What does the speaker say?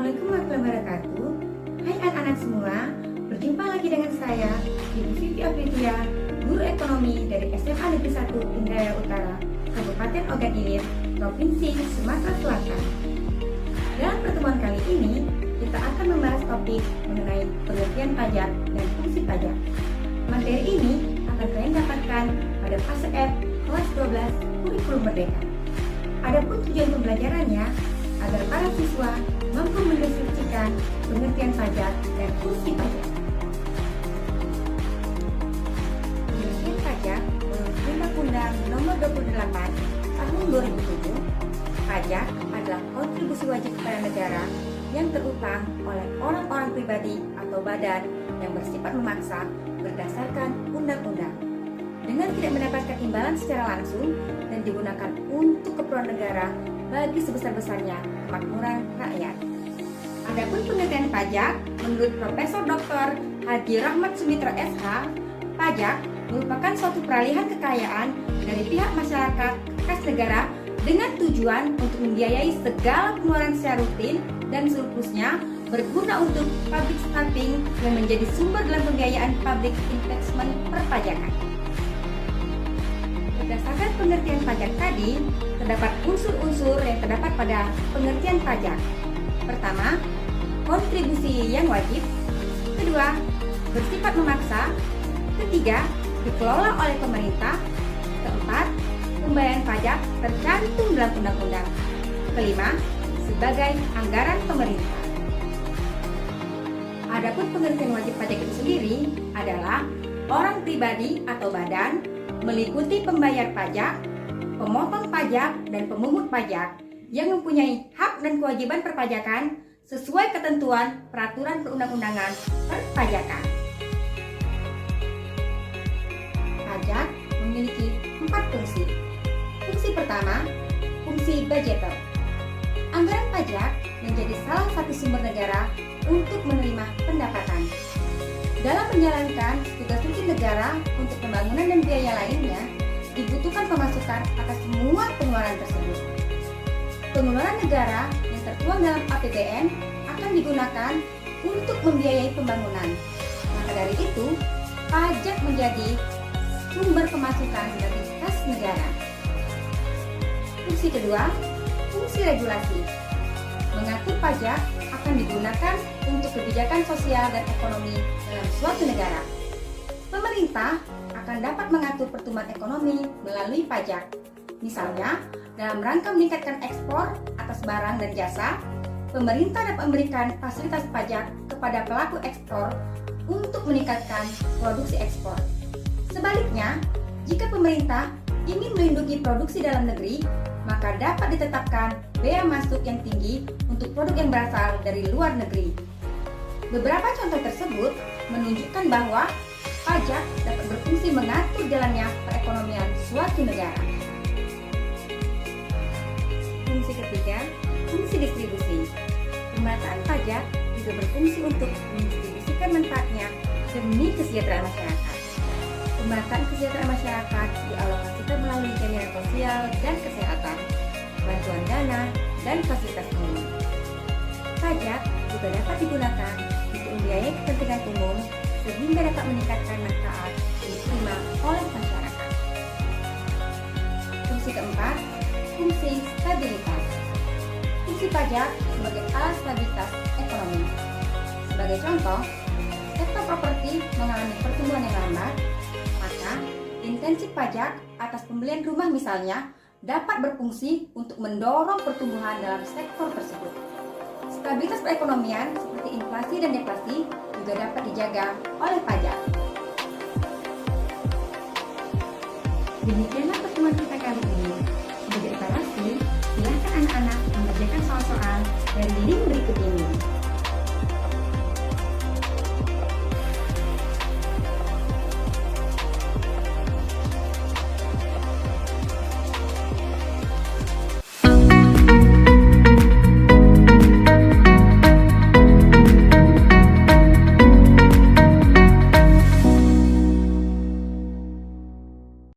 Assalamualaikum warahmatullahi wabarakatuh. Hai anak-anak semua, berjumpa lagi dengan saya, Ibu Vivi Afritia, guru ekonomi dari SMA Negeri 1 Indrajaya Utara, Kabupaten Ogan Ilir, Provinsi Sumatera Selatan. Dalam pertemuan kali ini, kita akan membahas topik mengenai pengertian pajak dan fungsi pajak. Materi ini akan kalian dapatkan pada fase F kelas 12 kurikulum merdeka. Adapun tujuan pembelajarannya agar para siswa mampu mendeskripsikan pengertian pajak dan fungsi pajak. Pengertian pajak menurut Undang-Undang Nomor 28 Tahun 2007, pajak adalah kontribusi wajib kepada negara yang terutang oleh orang-orang pribadi atau badan yang bersifat memaksa berdasarkan undang-undang dengan tidak mendapatkan imbalan secara langsung dan digunakan untuk keperluan negara bagi sebesar-besarnya kemakmuran rakyat. Adapun pengertian pajak menurut Profesor Dr. Haji Rahmat Sumitra SH, pajak merupakan suatu peralihan kekayaan dari pihak masyarakat kas negara dengan tujuan untuk membiayai segala pengeluaran secara rutin dan surplusnya berguna untuk public spending yang menjadi sumber dalam pembiayaan public investment perpajakan. Berdasarkan pengertian pajak tadi, terdapat unsur-unsur yang terdapat pada pengertian pajak. Pertama, kontribusi yang wajib. Kedua, bersifat memaksa. Ketiga, dikelola oleh pemerintah. Keempat, pembayaran pajak tercantum dalam undang-undang. Kelima, sebagai anggaran pemerintah. Adapun pengertian wajib pajak itu sendiri adalah orang pribadi atau badan meliputi pembayar pajak, pemotong pajak, dan pemungut pajak yang mempunyai hak dan kewajiban perpajakan sesuai ketentuan peraturan perundang-undangan perpajakan. Pajak memiliki 4 fungsi. Fungsi pertama, fungsi budgeter. Anggaran pajak menjadi salah satu sumber negara untuk menerima pendapatan. Dalam menjalankan tugas rutin negara untuk pembangunan dan biaya lainnya, dibutuhkan pemasukan atas semua pengeluaran tersebut. Pengeluaran negara yang tertuang dalam APBN akan digunakan untuk membiayai pembangunan. Maka dari itu, pajak menjadi sumber pemasukan dari kas negara. Fungsi kedua, fungsi regulasi. Mengatur pajak akan digunakan untuk kebijakan sosial dan ekonomi dalam suatu negara. Pemerintah akan dapat mengatur pertumbuhan ekonomi melalui pajak. Misalnya, dalam rangka meningkatkan ekspor atas barang dan jasa, pemerintah dapat memberikan fasilitas pajak kepada pelaku ekspor untuk meningkatkan produksi ekspor. Sebaliknya, jika pemerintah ingin melindungi produksi dalam negeri, maka dapat ditetapkan bea masuk yang tinggi untuk produk yang berasal dari luar negeri. Beberapa contoh tersebut menunjukkan bahwa pajak dapat berfungsi mengatur jalannya perekonomian suatu negara. Fungsi ketiga, fungsi distribusi. Pemerataan pajak juga berfungsi untuk mendistribusikan manfaatnya demi kesejahteraan masyarakat. Pemerataan kesejahteraan masyarakat dialokasikan melalui jaminan sosial dan kesehatan, bantuan dana, dan fasilitas umum. Pajak juga dapat digunakan untuk membiayai kepentingan umum sehingga dapat meningkatkan manfaat yang diterima oleh masyarakat. Fungsi keempat, fungsi stabilitas. Fungsi pajak sebagai alat stabilitas ekonomi. Sebagai contoh, sektor properti mengalami pertumbuhan yang lambat, maka intensif pajak atas pembelian rumah misalnya dapat berfungsi untuk mendorong pertumbuhan dalam sektor tersebut. Stabilitas perekonomian seperti inflasi dan deflasi juga dapat dijaga oleh pajak. Demikianlah pertemuan kita kali ini. Sebagai evaluasi, silakan anak-anak mengerjakan soal-soal dari link berikut ini.